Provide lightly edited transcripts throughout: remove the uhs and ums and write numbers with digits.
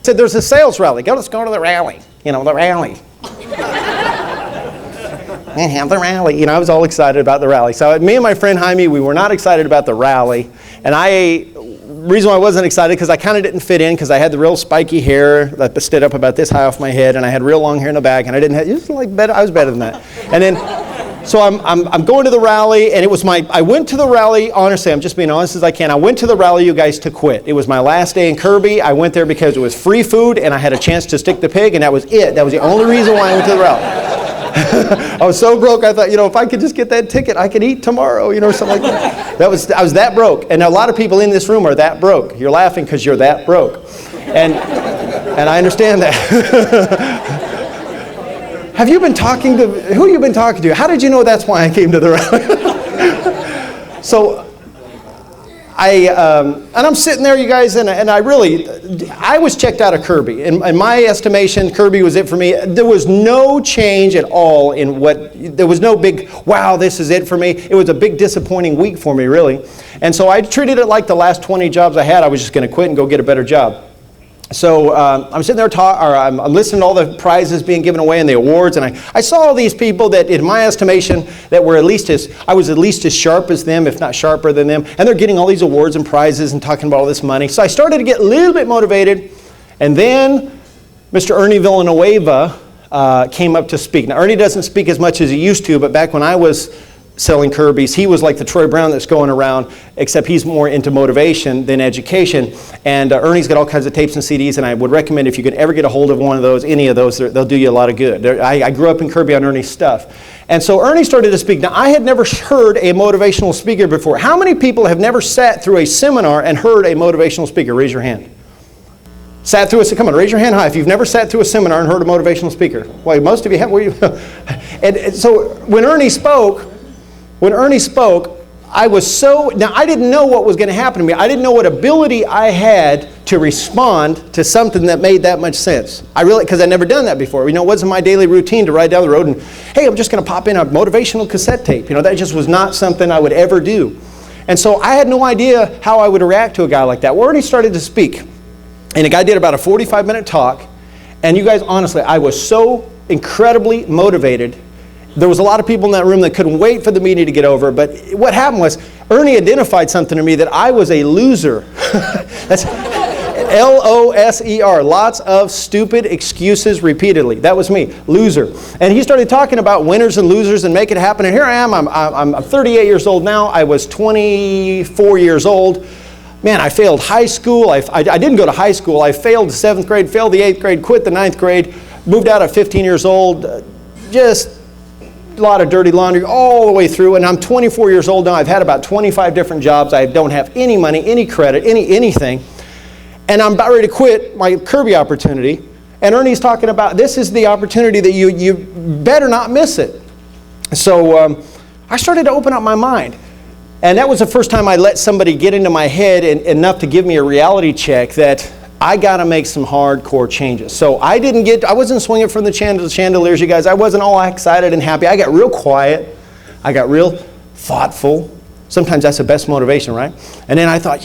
said, there's a sales rally. Let's go to the rally. The rally. And have the rally. I was all excited about the rally. So me and my friend Jaime, we were not excited about the rally. And reason why I wasn't excited, because I kind of didn't fit in, because I had the real spiky hair that stood up about this high off my head, and I had real long hair in the back, and I didn't have, it was like better, I was better than that. And then, so I'm going to the rally, and I went to the rally, honestly, I'm just being honest as I can, I went to the rally, you guys, to quit. It was my last day in Kirby. I went there because it was free food, and I had a chance to stick the pig, and that was it. That was the only reason why I went to the rally. I was so broke, I thought, if I could just get that ticket, I could eat tomorrow, something like that. I was that broke. And a lot of people in this room are that broke. You're laughing because you're that broke. And I understand that. Who have you been talking to? How did you know that's why I came to the rally? So, and I'm sitting there, you guys, and I was checked out of Kirby. In my estimation, Kirby was it for me. There was no change at all there was no big, wow, this is it for me. It was a big disappointing week for me, really. And so I treated it like the last 20 jobs I had, I was just going to quit and go get a better job. So I'm sitting there, I'm listening to all the prizes being given away and the awards, and I saw all these people that, in my estimation, that were I was at least as sharp as them, if not sharper than them, and they're getting all these awards and prizes and talking about all this money. So I started to get a little bit motivated, and then Mr. Ernie Villanueva came up to speak. Now, Ernie doesn't speak as much as he used to, but back when I was selling Kirby's, he was like the Troy Brown that's going around, except he's more into motivation than education. And Ernie's got all kinds of tapes and CDs, and I would recommend if you could ever get a hold of one of those, any of those, they'll do you a lot of good. I grew up in Kirby on Ernie's stuff. And so Ernie started to speak. Now, I had never heard a motivational speaker before. How many people have never sat through a seminar and heard a motivational speaker? Raise your hand. Come on, raise your hand high if you've never sat through a seminar and heard a motivational speaker. Well, most of you have. And so when Ernie spoke, I didn't know what was going to happen to me. I didn't know what ability I had to respond to something that made that much sense. Because I'd never done that before. It wasn't my daily routine to ride down the road and, hey, I'm just going to pop in a motivational cassette tape. That just was not something I would ever do. And so I had no idea how I would react to a guy like that. Well, Ernie started to speak. And the guy did about a 45-minute talk. And you guys, honestly, I was so incredibly motivated. There was a lot of people in that room that couldn't wait for the meeting to get over. But what happened was, Ernie identified something to me that I was a loser. That's L-O-S-E-R. Lots of stupid excuses repeatedly. That was me, loser. And he started talking about winners and losers and make it happen. And here I am. I'm 38 years old now. I was 24 years old. Man, I failed high school. I didn't go to high school. I failed the 7th grade, failed the 8th grade, quit the 9th grade, moved out at 15 years old. Just a lot of dirty laundry all the way through, and I'm 24 years old now. I've had about 25 different jobs. I don't have any money, any credit, anything. And I'm about ready to quit my Kirby opportunity. And Ernie's talking about, this is the opportunity that you better not miss it. So I started to open up my mind. And that was the first time I let somebody get into my head enough to give me a reality check that I got to make some hardcore changes. So I wasn't swinging from the chandeliers, you guys. I wasn't all excited and happy. I got real quiet. I got real thoughtful. Sometimes that's the best motivation, right? And then I thought,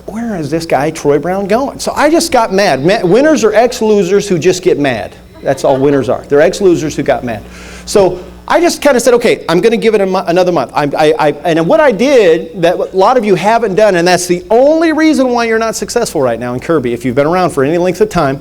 where is this guy, Troy Brown, going? So I just got mad. Winners are ex-losers who just get mad. That's all winners are. They're ex-losers who got mad. So I just kind of said, okay, I'm going to give it another month. And what I did that a lot of you haven't done, and that's the only reason why you're not successful right now in Kirby, if you've been around for any length of time,